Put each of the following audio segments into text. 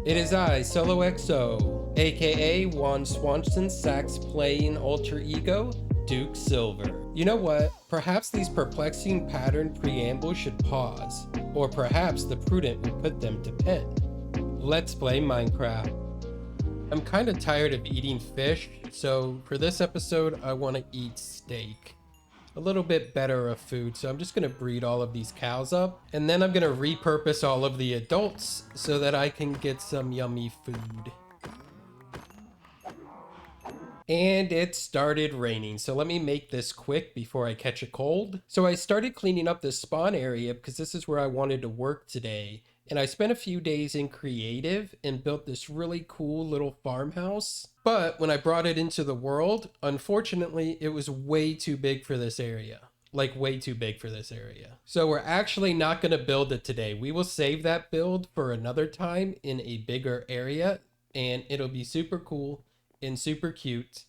It is I, Solo XO, aka Juan Swanson sax playing alter ego, Duke Silver. You know what? Perhaps these perplexing pattern preambles should pause, or perhaps the prudent would put them to pen. Let's play Minecraft. I'm kind of tired of eating fish, so for this episode, I want to eat steak. A little bit better of food, so I'm just going to breed all of these cows up, and then I'm going to repurpose all of the adults so that I can get some yummy food. And it started raining, so let me make this quick before I catch a cold. So I started cleaning up this spawn area because this is where I wanted to work today. And I spent a few days in creative and built this really cool little farmhouse. But when I brought it into the world, unfortunately, it was way too big for this area. Like way too big for this area. So we're actually not going to build it today. We will save that build for another time in a bigger area, and it'll be super cool and super cute.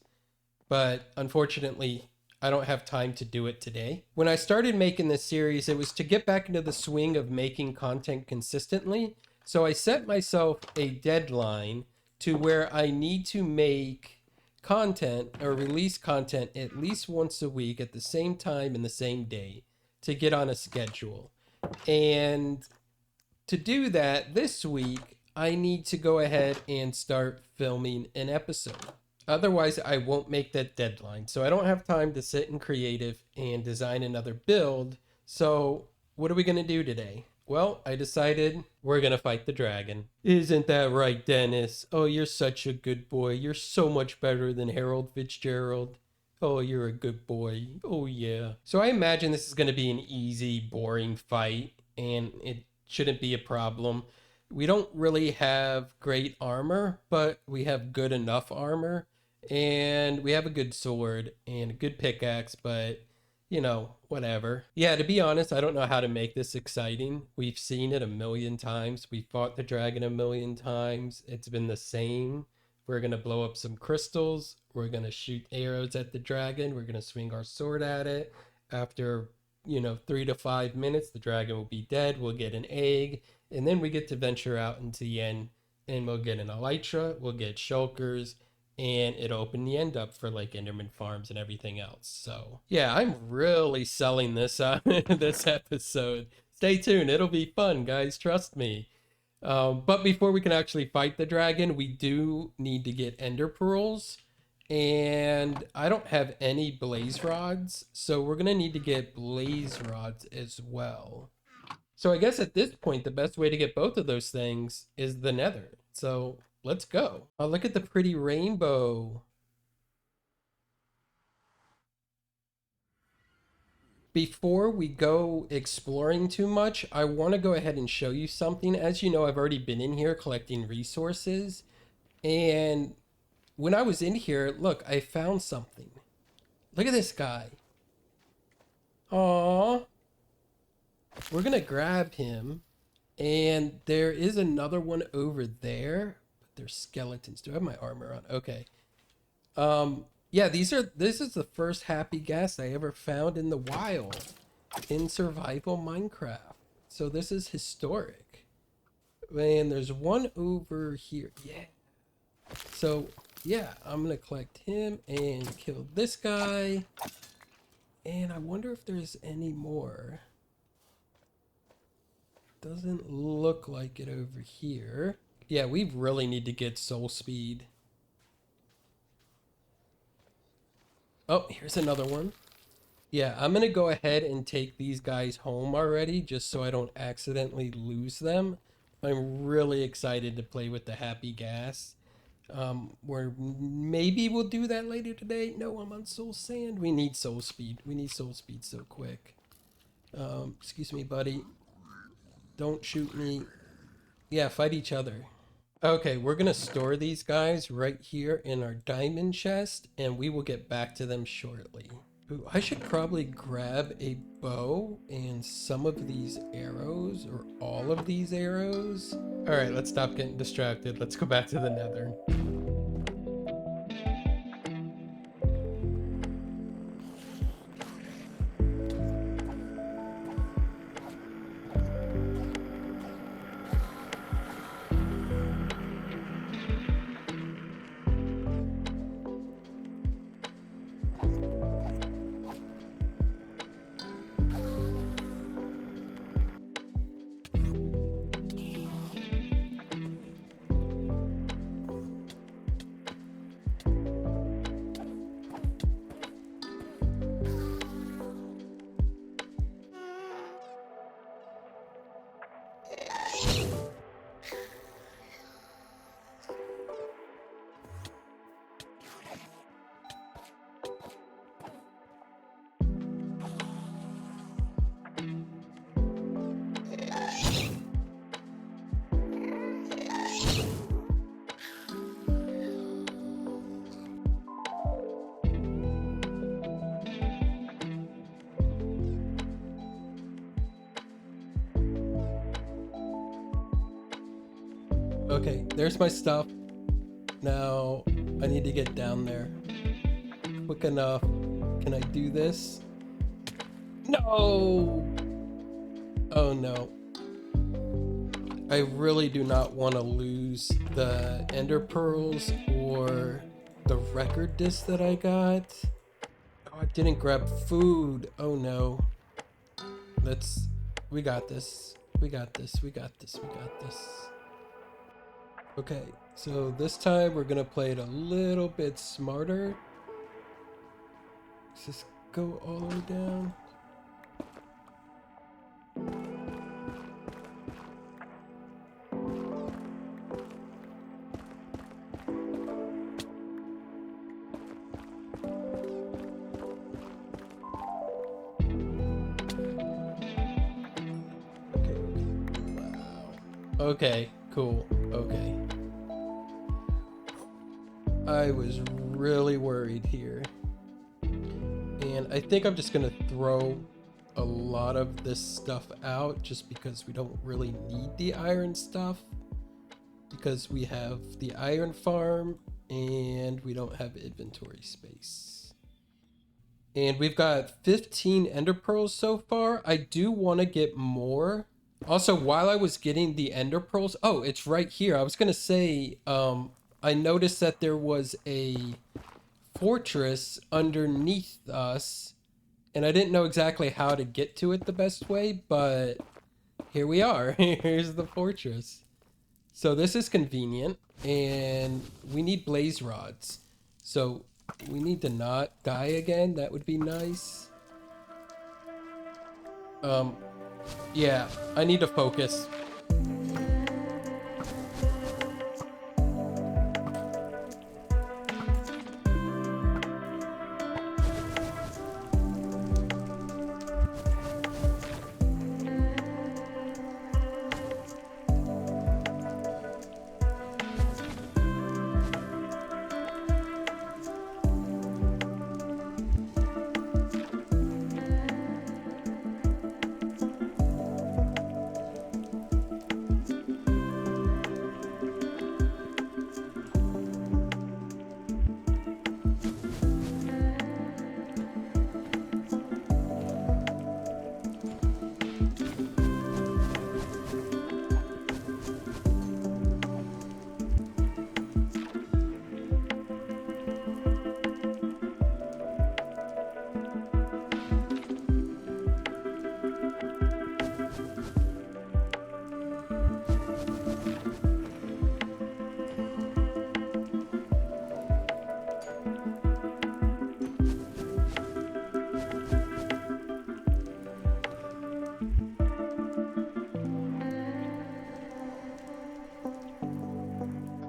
But unfortunately, I don't have time to do it today. When I started making this series, it was to get back into the swing of making content consistently. So I set myself a deadline to where I need to make content or release content at least once a week at the same time in the same day to get on a schedule. And to do that this week, I need to go ahead and start filming an episode. Otherwise, I won't make that deadline. So I don't have time to sit in creative and design another build. So what are we going to do today? Well, I decided we're going to fight the dragon. Isn't that right, Dennis? Oh, you're such a good boy. You're so much better than Harold Fitzgerald. Oh, you're a good boy. Oh, yeah. So I imagine this is going to be an easy, boring fight, and it shouldn't be a problem. We don't really have great armor, but we have good enough armor. And we have a good sword and a good pickaxe, but you know, whatever. Yeah, to be honest, I don't know how to make this exciting. We've seen it a million times. We fought the dragon a million times. It's been the same. We're going to blow up some crystals. We're going to shoot arrows at the dragon. We're going to swing our sword at it. After, 3 to 5 minutes, the dragon will be dead. We'll get an egg. And then we get to venture out into the end. And we'll get an elytra. We'll get shulkers. And it opened the end up for like Enderman farms and everything else. So yeah, I'm really selling this this episode. Stay tuned, it'll be fun, guys. Trust me. But before we can actually fight the dragon, we do need to get ender pearls, and I don't have any blaze rods, so we're gonna need to get blaze rods as well. So I guess at this point, the best way to get both of those things is the nether. So let's go. Oh, look at the pretty rainbow. Before we go exploring too much, I want to go ahead and show you something. As you know, I've already been in here collecting resources. And when I was in here, look, I found something. Look at this guy. Aww. We're going to grab him. And there is another one over there. But they're skeletons. Do I have my armor on? Okay. Yeah, this is the first happy gas I ever found in the wild in survival Minecraft. So this is historic. Man, there's one over here. Yeah. So yeah, I'm gonna collect him and kill this guy. And I wonder if there's any more. Doesn't look like it over here. Yeah, we really need to get soul speed. Oh, here's another one. Yeah, I'm going to go ahead and take these guys home already, just so I don't accidentally lose them. I'm really excited to play with the happy gas. Where maybe we'll do that later today. No, I'm on soul sand. We need soul speed. We need soul speed so quick. Excuse me, buddy. Don't shoot me. Yeah, fight each other. Okay, we're gonna store these guys right here in our diamond chest, and we will get back to them shortly. Ooh, I should probably grab a bow and some of these arrows, or all of these arrows. All right, let's stop getting distracted. Let's go back to the nether. Okay, there's my stuff. Now I need to get down there quick enough. Can I do this? No! Oh no. I really do not want to lose the ender pearls or the record disc that I got. Oh, I didn't grab food. Oh no. We got this. We got this. We got this. We got this. Okay, so this time we're gonna play it a little bit smarter. Let's just go all the way down. Okay, cool. Okay. I was really worried here. And I think I'm just gonna throw a lot of this stuff out just because we don't really need the iron stuff. Because we have the iron farm and we don't have inventory space. And we've got 15 ender pearls so far. I do want to get more. Also, while I was getting the ender pearls, oh, it's right here. I was gonna say, I noticed that there was a fortress underneath us, and I didn't know exactly how to get to it the best way, but here we are. Here's the fortress. So this is convenient, and we need blaze rods. So we need to not die again. That would be nice. Yeah, I need to focus.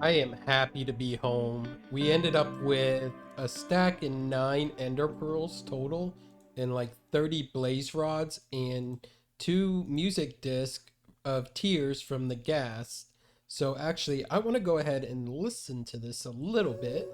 I am happy to be home. We ended up with a stack and 9 ender pearls total, and like 30 blaze rods and 2 music discs of tears from the gas. So actually, I want to go ahead and listen to this a little bit.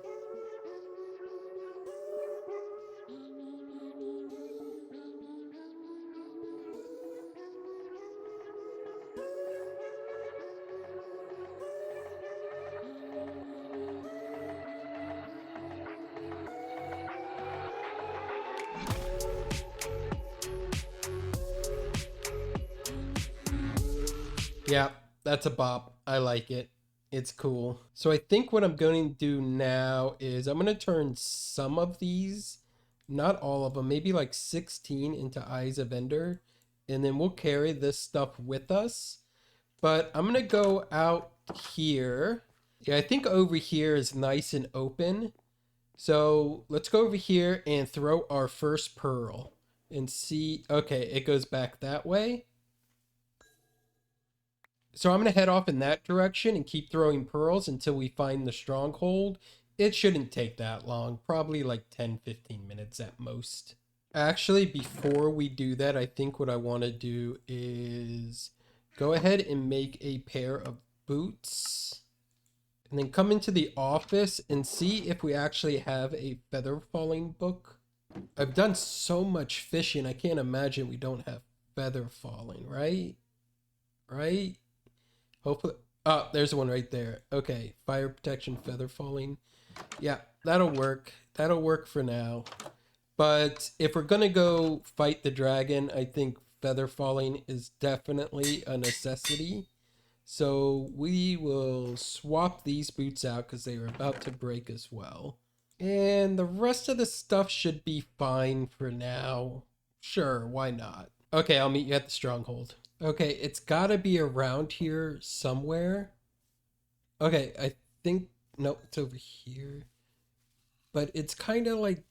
Yeah, that's a bop. I like it. It's cool. So I think what I'm going to do now is I'm going to turn some of these, not all of them, maybe like 16 into Eyes of Ender. And then we'll carry this stuff with us. But I'm going to go out here. Yeah, I think over here is nice and open. So let's go over here and throw our first pearl and see. Okay, it goes back that way. So I'm going to head off in that direction and keep throwing pearls until we find the stronghold. It shouldn't take that long, probably like 10-15 minutes at most. Actually, before we do that, I think what I want to do is go ahead and make a pair of boots. And then come into the office and see if we actually have a feather falling book. I've done so much fishing, I can't imagine we don't have feather falling, right? Right? Hopefully. Oh, there's one right there. Okay, fire protection, feather falling. Yeah, that'll work. That'll work for now. But if we're gonna go fight the dragon, I think feather falling is definitely a necessity. So we will swap these boots out because they are about to break as well. And the rest of the stuff should be fine for now. Sure, why not? Okay, I'll meet you at the stronghold. Okay, it's gotta be around here somewhere. Okay, I think, no, it's over here. But it's kind of like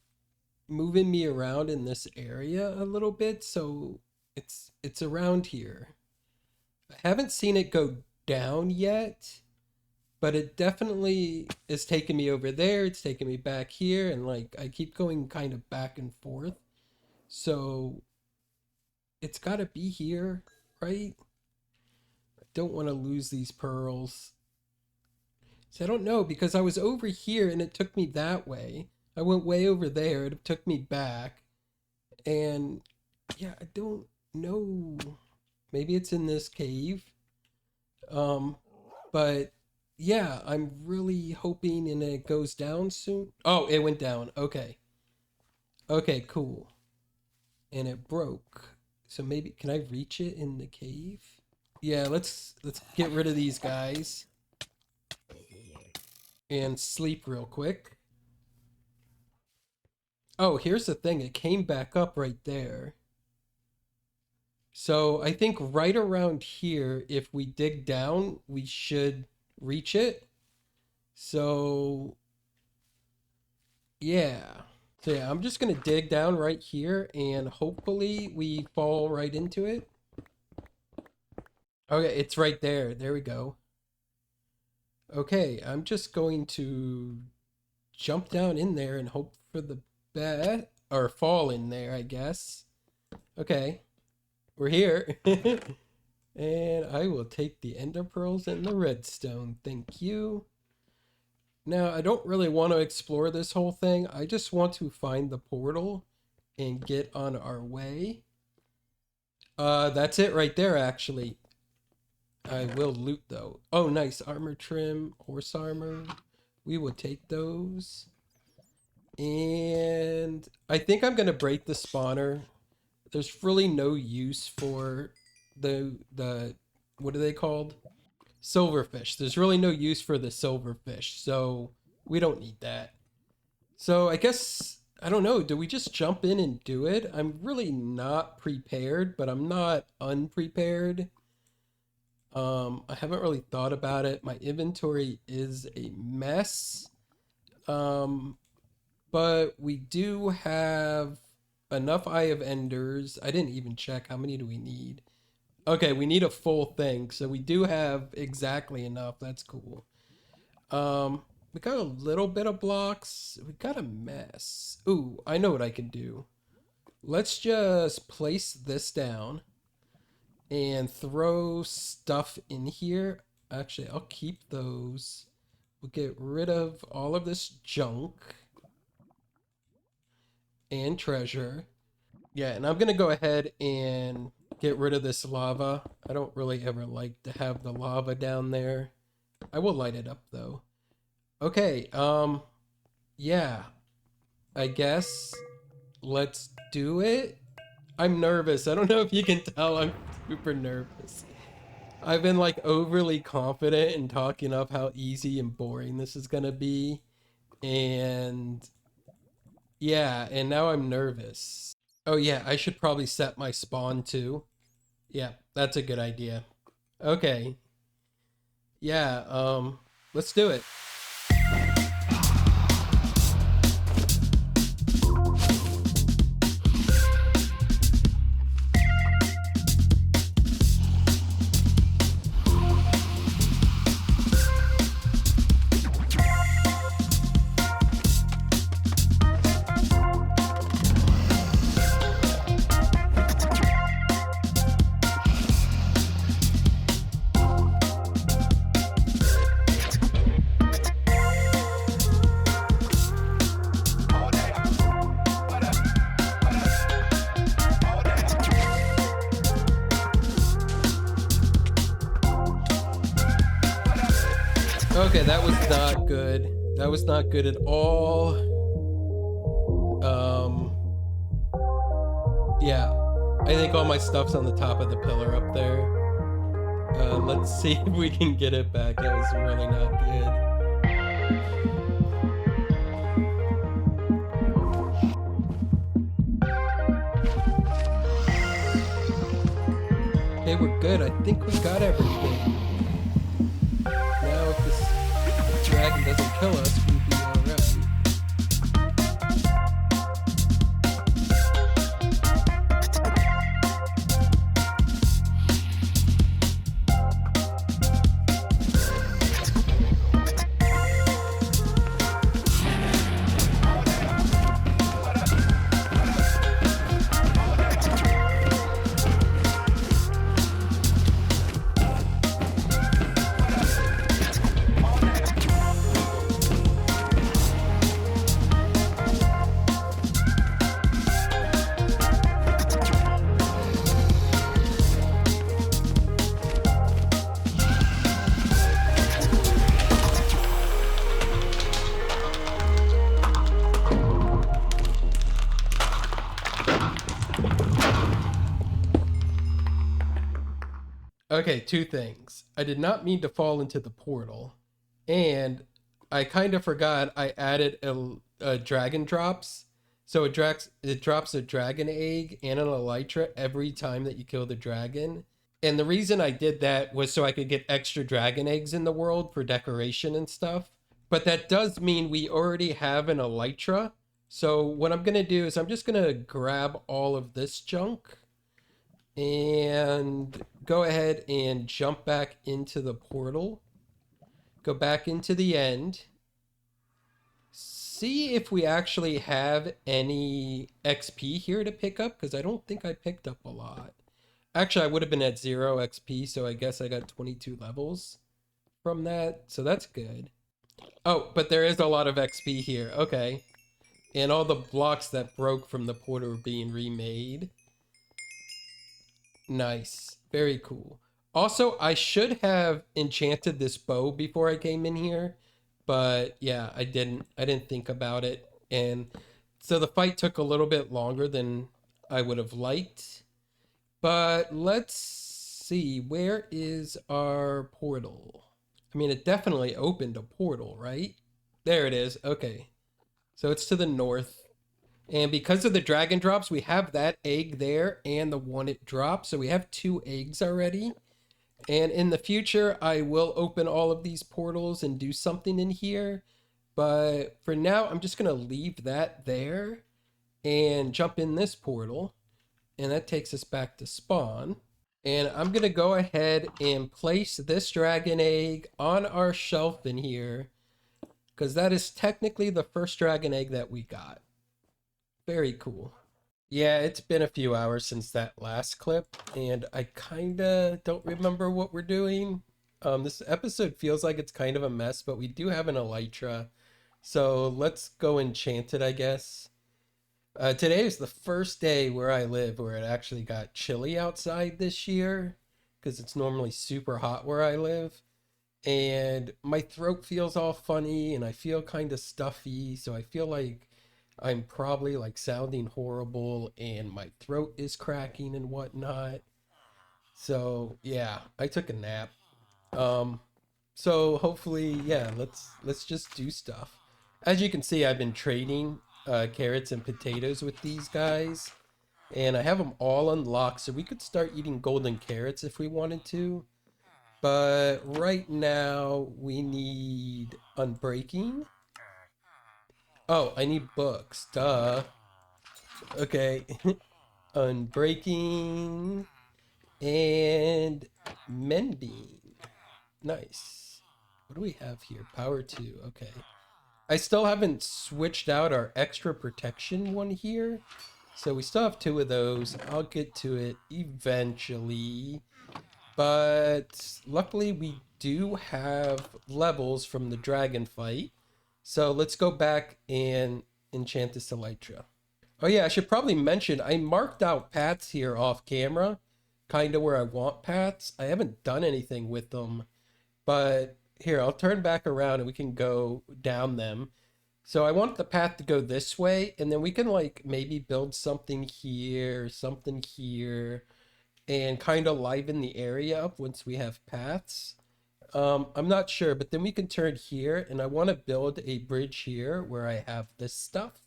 moving me around in this area a little bit, so it's around here. I haven't seen it go down yet, but it definitely is taking me over there. It's taking me back here, and like I keep going kind of back and forth. So it's got to be here, right? I don't want to lose these pearls. So I don't know because I was over here and it took me that way. I went way over there. It took me back. And yeah, I don't know. Maybe it's in this cave. Um, but yeah, I'm really hoping and it goes down soon. Oh, it went down. Okay. Okay, cool. And it broke. So maybe can I reach it in the cave? Yeah, let's get rid of these guys and sleep real quick. Oh, here's the thing. It came back up right there. So I think right around here, if we dig down, we should reach it. So yeah. So yeah, I'm just gonna dig down right here and hopefully we fall right into it. Okay, it's right there. There we go. Okay, I'm just going to jump down in there and hope for the best, or fall in there, I guess. Okay, we're here. And I will take the ender pearls and the redstone. Thank you. Now, I don't really want to explore this whole thing. I just want to find the portal and get on our way. That's it right there, actually. I will loot, though. Oh, nice. Armor trim, horse armor. We will take those. And I think I'm going to break the spawner. There's really no use for the what are they called? Silverfish. There's really no use for the silverfish, so we don't need that. So I guess, I don't know, do we just jump in and do it? I'm really not prepared, but I'm not unprepared. I haven't really thought about it. My inventory is a mess. But we do have enough Eye of Enders. I didn't even check. How many do we need? Okay, we need a full thing, so we do have exactly enough. That's cool. We got a little bit of blocks. We got a mess. Ooh, I know what I can do. Let's just place this down and throw stuff in here. Actually, I'll keep those. We'll get rid of all of this junk and treasure. Yeah, and I'm gonna go ahead and get rid of this lava. I don't really ever like to have the lava down there. I will light it up though. Okay, yeah, I guess let's do it. I'm nervous. I don't know if you can tell, I'm super nervous. I've been like overly confident in talking up how easy and boring this is gonna be. And yeah, and now I'm nervous. Oh yeah, I should probably set my spawn too. Yeah, that's a good idea. Okay. Yeah, let's do it. Okay, that was not good. That was not good at all. Yeah, I think all my stuff's on the top of the pillar up there. Let's see if we can get it back. That was really not good. Okay, we're good. I think we got everything. Now if this dragon doesn't kill us, we'll be alright. Okay, two things. I did not mean to fall into the portal, and I kind of forgot I added a dragon drops. So it drops a dragon egg and an elytra every time that you kill the dragon. And the reason I did that was so I could get extra dragon eggs in the world for decoration and stuff. But that does mean we already have an elytra. So what I'm going to do is I'm just going to grab all of this junk and go ahead and jump back into the portal. Go back into the end. See if we actually have any XP here to pick up, because I don't think I picked up a lot. Actually, I would have been at 0 XP, so I guess I got 22 levels from that. So that's good. Oh, but there is a lot of XP here. Okay. And all the blocks that broke from the portal are being remade. Nice. Very cool. Also, I should have enchanted this bow before I came in here, but yeah, I didn't. I didn't think about it. And so the fight took a little bit longer than I would have liked. But let's see, where is our portal? I mean, it definitely opened a portal, right? There it is. Okay. So it's to the north. And because of the dragon drops, we have that egg there and the one it dropped. So we have 2 eggs already. And in the future, I will open all of these portals and do something in here. But for now, I'm just going to leave that there and jump in this portal. And that takes us back to spawn. And I'm going to go ahead and place this dragon egg on our shelf in here, because that is technically the first dragon egg that we got. Very cool. Yeah, it's been a few hours since that last clip, and I kinda don't remember what we're doing. This episode feels like it's kind of a mess, but we do have an elytra, so let's go enchant it, I guess. Today is the first day where I live where it actually got chilly outside this year, because it's normally super hot where I live. And my throat feels all funny, and I feel kind of stuffy, so I feel like I'm probably like sounding horrible, and my throat is cracking and whatnot. So yeah, I took a nap. Um, so hopefully, yeah, let's just do stuff. As you can see, I've been trading carrots and potatoes with these guys, and I have them all unlocked, so we could start eating golden carrots if we wanted to. But right now, we need unbreaking. Oh, I need books. Duh. Okay. Unbreaking and mending. Nice. What do we have here? Power 2. Okay. I still haven't switched out our extra protection one here. So we still have 2 of those. I'll get to it eventually. But luckily we do have levels from the dragon fight. So let's go back and enchant this elytra. Oh yeah, I should probably mention, I marked out paths here off camera, kind of where I want paths. I haven't done anything with them, but here, I'll turn back around and we can go down them. So I want the path to go this way, and then we can like maybe build something here, and kind of liven the area up once we have paths. I'm not sure, but then we can turn here, and I want to build a bridge here where I have this stuff.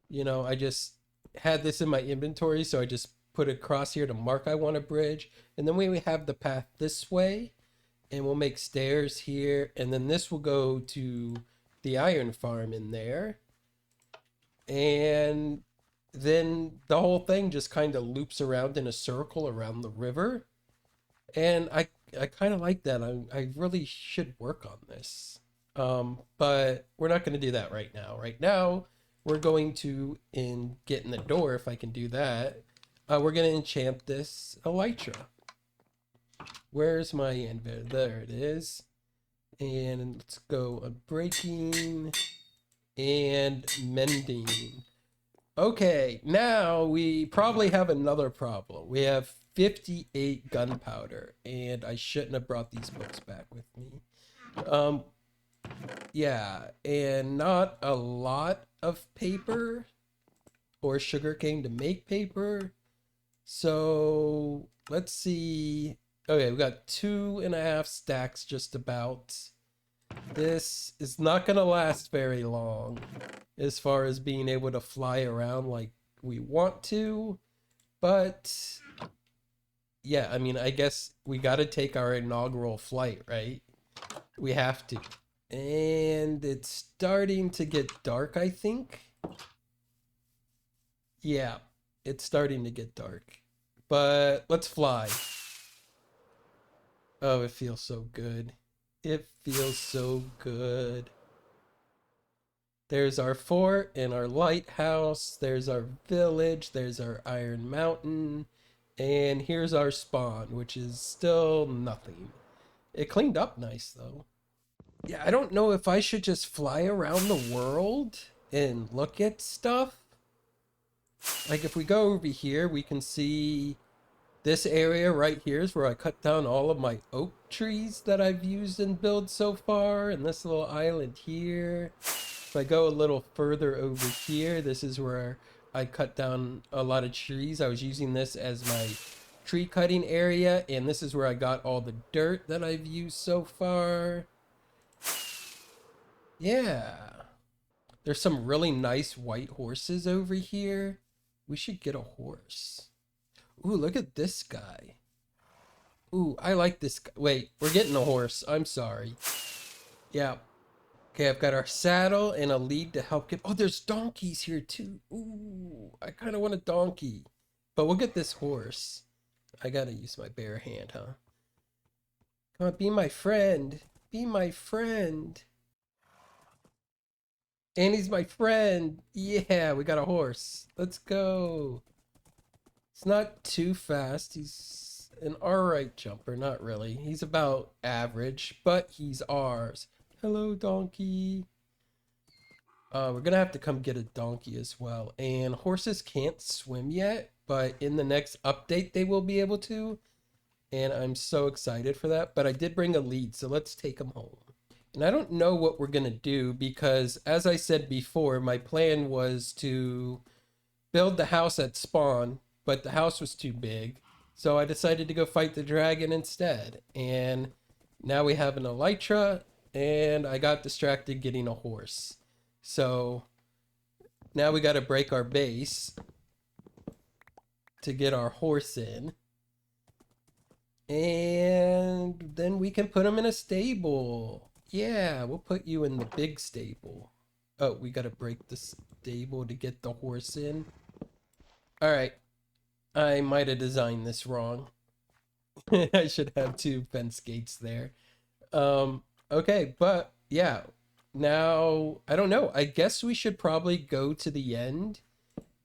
You know, I just had this in my inventory, so I just put it across here to mark I want a bridge. And then we have the path this way, and we'll make stairs here, and then this will go to the iron farm in there. And then the whole thing just kind of loops around in a circle around the river. And I kind of like that. I really should work on this. But we're not going to do that right now. Right now, we're going to get in the door, if I can do that. We're going to enchant this elytra. Where's my inventory? There it is. And let's go unbreaking and mending. Okay, now we probably have another problem. We have 58 gunpowder, and I shouldn't have brought these books back with me. Yeah, and not a lot of paper or sugarcane to make paper. So let's see. Okay, we got 2.5 stacks just about. This is not gonna last very long as far as being able to fly around like we want to, but yeah, I mean, I guess we got to take our inaugural flight, right? We have to. And it's starting to get dark, I think. Yeah, it's starting to get dark. But let's fly. Oh, it feels so good. It feels so good. There's our fort and our lighthouse. There's our village. There's our iron mountain. And here's our spawn, which is still nothing. It cleaned up nice, though. Yeah, I don't know if I should just fly around the world and look at stuff. Like, if we go over here, we can see this area right here is where I cut down all of my oak trees that I've used in builds so far. And this little island here. If I go a little further over here, this is where I cut down a lot of trees. I was using this as my tree cutting area, and this is where I got all the dirt that I've used so far. Yeah. There's some really nice white horses over here. We should get a horse. Ooh, look at this guy. Ooh, I like this guy. Wait, we're getting a horse. I'm sorry. Yeah. Okay, I've got our saddle and a lead to help get... Oh, there's donkeys here too. Ooh, I kind of want a donkey. But we'll get this horse. I gotta use my bare hand, huh? Come on, be my friend. Be my friend. And he's my friend. Yeah, we got a horse. Let's go. It's not too fast. He's an alright jumper. Not really. He's about average, but he's ours. Hello, donkey. We're gonna have to come get a donkey as well. And horses can't swim yet, but in the next update they will be able to. And I'm so excited for that. But I did bring a lead, so let's take him home. And I don't know what we're gonna do because, as I said before, my plan was to build the house at spawn, but the house was too big. So I decided to go fight the dragon instead. And now we have an elytra, and I got distracted getting a horse. So now we got to break our base to get our horse in. And then we can put him in a stable. Yeah, we'll put you in the big stable. Oh, we got to break the stable to get the horse in. All right. I might have designed this wrong. I should have 2 fence gates there. Okay, but yeah. Now, I don't know. I guess we should probably go to the end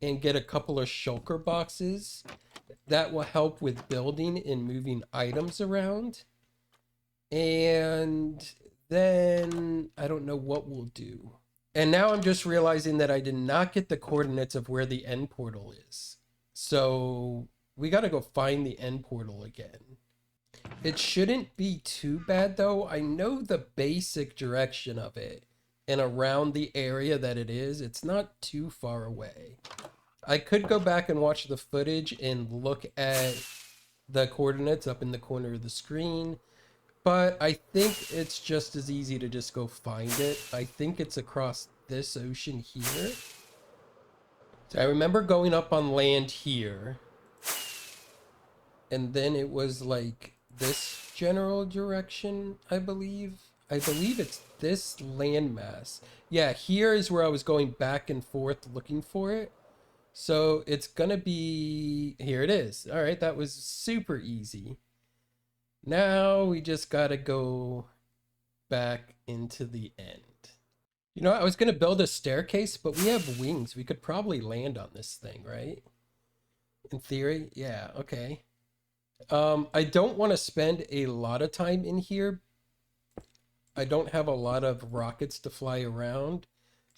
and get a couple of shulker boxes. That will help with building and moving items around. And then I don't know what we'll do. And now I'm just realizing that I did not get the coordinates of where the end portal is. So we got to go find the end portal again. It shouldn't be too bad though. I know the basic direction of it and around the area that it is, it's not too far away. I could go back and watch the footage and look at the coordinates up in the corner of the screen, but I think it's just as easy to just go find it. I think it's across this ocean here. So I remember going up on land here, and then it was like this general direction, I believe. I believe it's this landmass. Yeah, here is where I was going back and forth looking for it. So it's gonna be, here it is. All right, that was super easy. Now we just gotta go back into the end. You know, I was gonna build a staircase, but we have wings. We could probably land on this thing, right? In theory, yeah, okay. I don't want to spend a lot of time in here. I don't have a lot of rockets to fly around.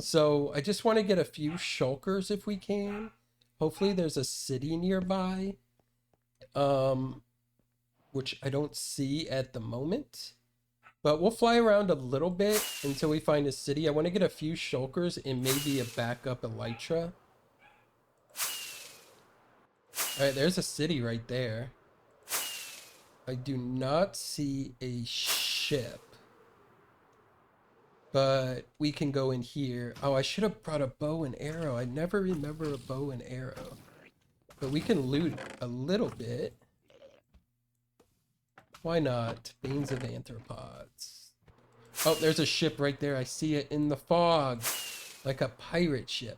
So I just want to get a few shulkers if we can. Hopefully there's a city nearby. Which I don't see at the moment. But we'll fly around a little bit until we find a city. I want to get a few shulkers and maybe a backup elytra. All right, there's a city right there. I do not see a ship. But we can go in here. Oh, I should have brought a bow and arrow. I never remember a bow and arrow. But we can loot a little bit. Why not? Veins of anthropods. Oh, there's a ship right there. I see it in the fog. Like a pirate ship.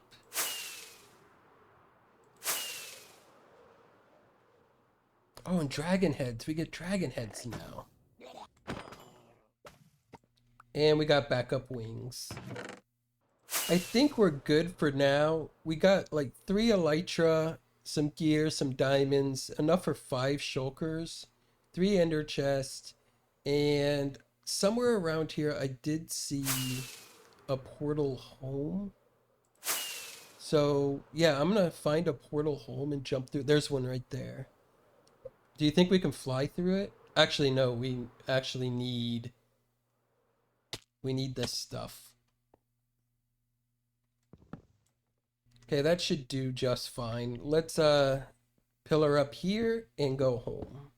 Oh, and dragon heads. We get dragon heads now. And we got backup wings. I think we're good for now. We got like 3 elytra, some gear, some diamonds, enough for 5 shulkers, 3 ender chests, and somewhere around here I did see a portal home. So yeah, I'm gonna find a portal home and jump through. There's one right there. Do you think we can fly through it? Actually, no, we actually need this stuff. Okay, that should do just fine. Let's pillar up here and go home.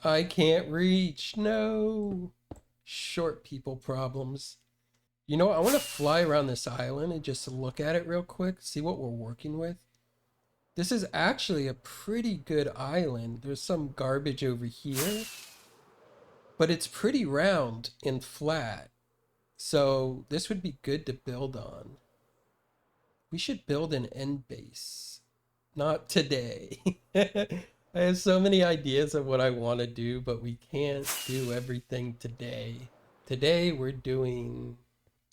I can't reach. No. Short people problems. You know what? I want to fly around this island and just look at it real quick, see what we're working with. This is actually a pretty good island. There's some garbage over here, but it's pretty round and flat. So this would be good to build on. We should build an end base. Not today. I have so many ideas of what I want to do, but we can't do everything today. Today we're doing,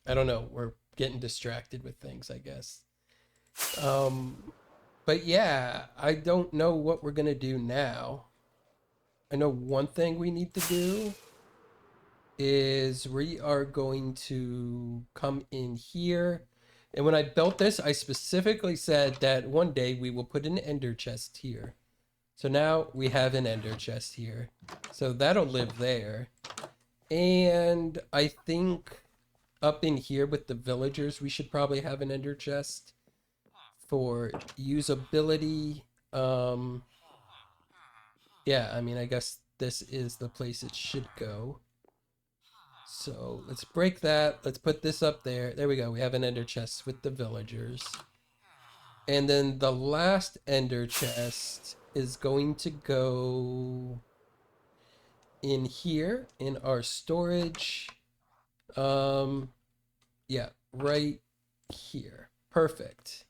I don't know, we're getting distracted with things, I guess. But yeah, I don't know what we're gonna do now. I know one thing we need to do is we are going to come in here. And when I built this, I specifically said that one day we will put an ender chest here. So now we have an ender chest here. So that'll live there. And I think up in here with the villagers, we should probably have an ender chest for usability. Yeah, I mean, I guess this is the place it should go. So let's break that. Let's put this up there. There we go. We have an ender chest with the villagers. And then the last ender chest is going to go in here in our storage. Yeah, right here. Perfect.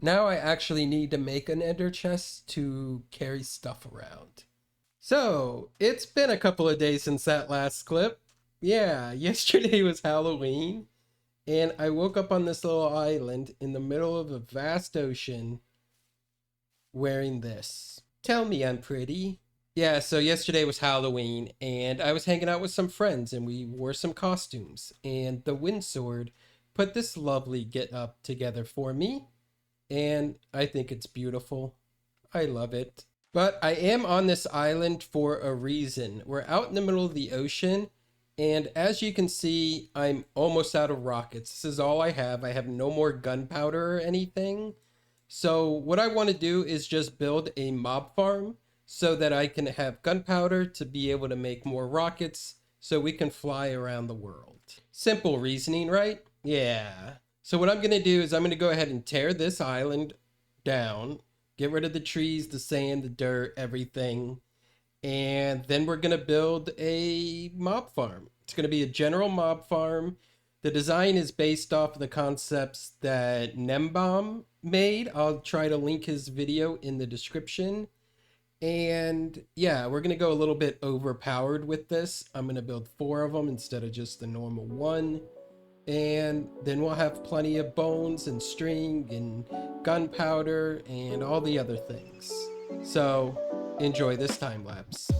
Now I actually need to make an ender chest to carry stuff around. So, it's been a couple of days since that last clip. Yeah, yesterday was Halloween, and I woke up on this little island in the middle of a vast ocean wearing this. Tell me I'm pretty. Yeah, so yesterday was Halloween, and I was hanging out with some friends, and we wore some costumes, and the Windsword put this lovely get up together for me, and I think it's beautiful. I love it. But I am on this island for a reason. We're out in the middle of the ocean, and as you can see, I'm almost out of rockets. This is all I have. I have no more gunpowder or anything. So what I want to do is just build a mob farm so that I can have gunpowder to be able to make more rockets so we can fly around the world. Simple reasoning, right? Yeah. So what I'm going to do is I'm going to go ahead and tear this island down, get rid of the trees, the sand, the dirt, everything. And then we're going to build a mob farm. It's going to be a general mob farm. The design is based off of the concepts that Nembom made. I'll try to link his video in the description. And yeah, we're going to go a little bit overpowered with this. I'm going to build 4 of them instead of just the normal one. And then we'll have plenty of bones and string and gunpowder and all the other things. So enjoy this time lapse.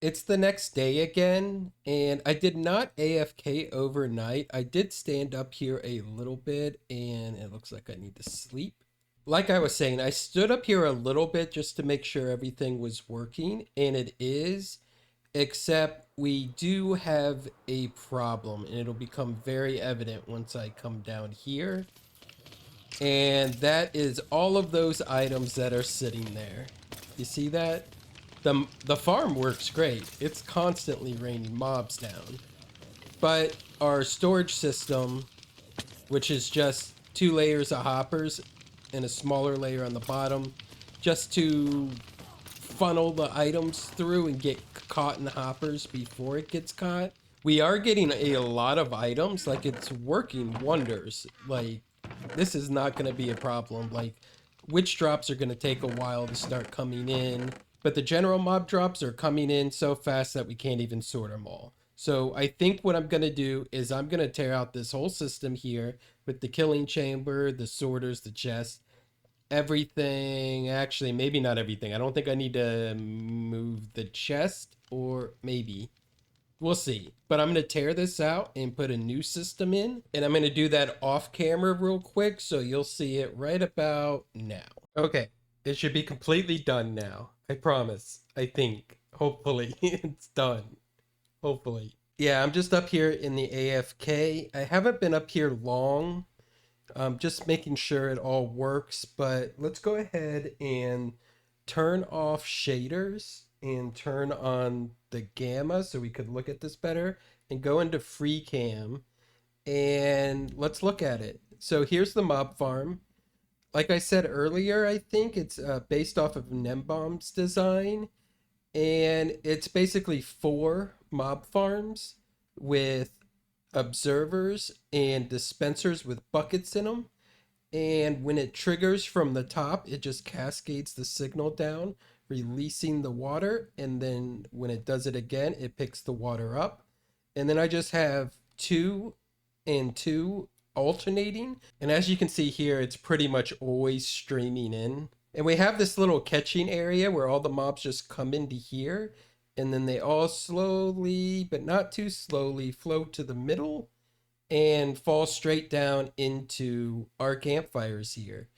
It's the next day again, and I did not AFK overnight. I did stand up here a little bit, and it looks like I need to sleep. Like I was saying, I stood up here a little bit just to make sure everything was working, and it is, except we do have a problem, and it'll become very evident once I come down here. And that is all of those items that are sitting there. You see that? The farm works great. It's constantly raining mobs down. But our storage system, which is just 2 layers of hoppers and a smaller layer on the bottom, just to funnel the items through and get caught in the hoppers before it gets caught. We are getting a lot of items. Like, it's working wonders. Like, this is not going to be a problem. Like, witch drops are going to take a while to start coming in, but the general mob drops are coming in so fast that we can't even sort them all. So I think what I'm going to do is I'm going to tear out this whole system here with the killing chamber, the sorters, the chest, everything. Actually, maybe not everything. I don't think I need to move the chest, or maybe. We'll see. But I'm going to tear this out and put a new system in. And I'm going to do that off camera real quick, so you'll see it right about now. Okay. It should be completely done now. I promise. I think. Hopefully. It's done. Hopefully. Yeah, I'm just up here in the AFK. I haven't been up here long. Just making sure it all works. But let's go ahead and turn off shaders and turn on the gamma so we could look at this better, and go into free cam, and let's look at it. So here's the mob farm. Like I said earlier, I think it's based off of Nembom's design, and it's basically 4 mob farms with observers and dispensers with buckets in them. And when it triggers from the top, it just cascades the signal down, releasing the water. And then when it does it again, it picks the water up. And then I just have 2 and 2 alternating. And as you can see here, it's pretty much always streaming in. And we have this little catching area where all the mobs just come into here. And then they all slowly, but not too slowly, float to the middle and fall straight down into our campfires here.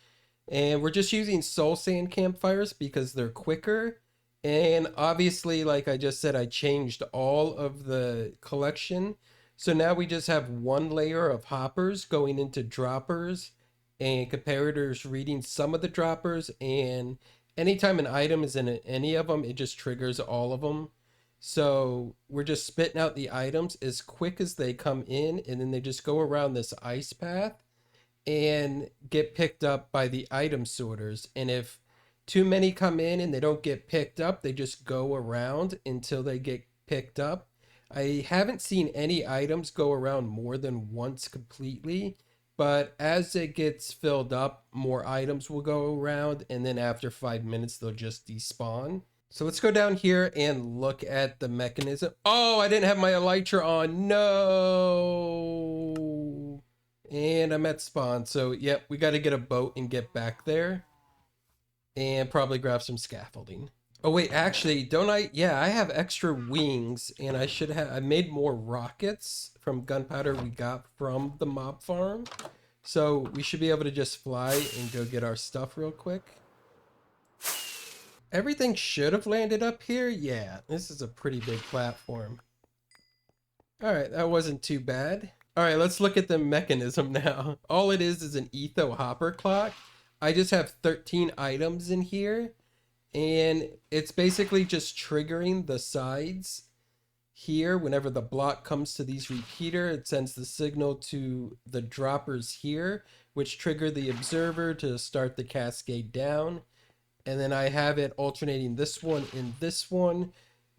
And we're just using soul sand campfires because they're quicker And obviously, like I just said, I changed all of the collection. So now we just have one layer of hoppers going into droppers and comparators reading some of the droppers. And anytime an item is in any of them, it just triggers all of them. So we're just spitting out the items as quick as they come in, and then they just go around this ice path and get picked up by the item sorters. And if too many come in and they don't get picked up, they just go around until they get picked up. I haven't seen any items go around more than once completely, but as it gets filled up, more items will go around, and then after 5 minutes, they'll just despawn. So let's go down here and look at the mechanism. Oh, I didn't have my elytra on. No. And I'm at spawn. So, yep, we got to get a boat and get back there. And probably grab some scaffolding. Oh, wait, actually, don't I? Yeah, I have extra wings. And I should have... I made more rockets from gunpowder we got from the mob farm. So we should be able to just fly and go get our stuff real quick. Everything should have landed up here. Yeah, this is a pretty big platform. All right, that wasn't too bad. All right, let's look at the mechanism now. All it is an etho hopper clock. I just have 13 items in here, and it's basically just triggering the sides here. Whenever the block comes to these repeater, it sends the signal to the droppers here, which trigger the observer to start the cascade down. And then I have it alternating this one and this one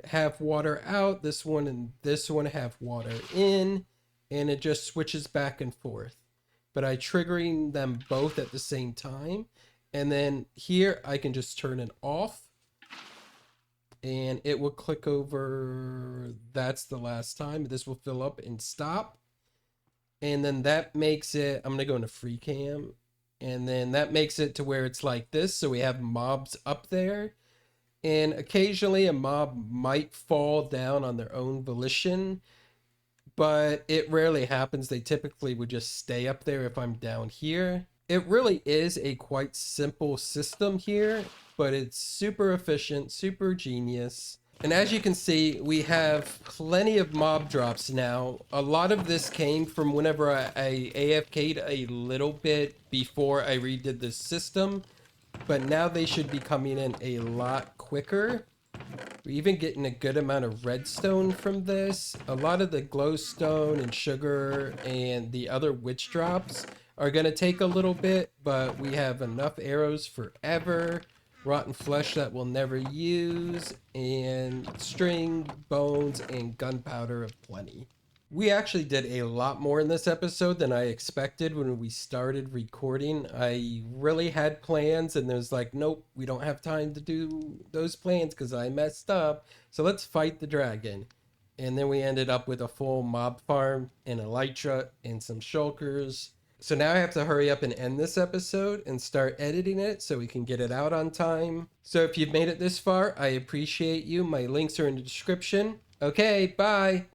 have water out, this one and this one have water in, and it just switches back and forth. But I triggering them both at the same time. And then here I can just turn it off and it will click over. That's the last time. This will fill up and stop. And then that makes it, I'm going to go into free cam. And then that makes it to where it's like this. So we have mobs up there. And occasionally a mob might fall down on their own volition. But it rarely happens. They typically would just stay up there if I'm down here. It really is a quite simple system here. But it's super efficient, super genius. And as you can see, we have plenty of mob drops now. A lot of this came from whenever I AFK'd a little bit before I redid the system. But now they should be coming in a lot quicker. We're even getting a good amount of redstone from this. A lot of the glowstone and sugar and the other witch drops are going to take a little bit. But we have enough arrows forever. Rotten flesh that we'll never use, and string, bones, and gunpowder aplenty. We actually did a lot more in this episode than I expected when we started recording. I really had plans, and there's like, nope, we don't have time to do those plans because I messed up. So let's fight the dragon. And then we ended up with a full mob farm, and elytra, and some shulkers. So now I have to hurry up and end this episode and start editing it so we can get it out on time. So if you've made it this far, I appreciate you. My links are in the description. Okay, bye.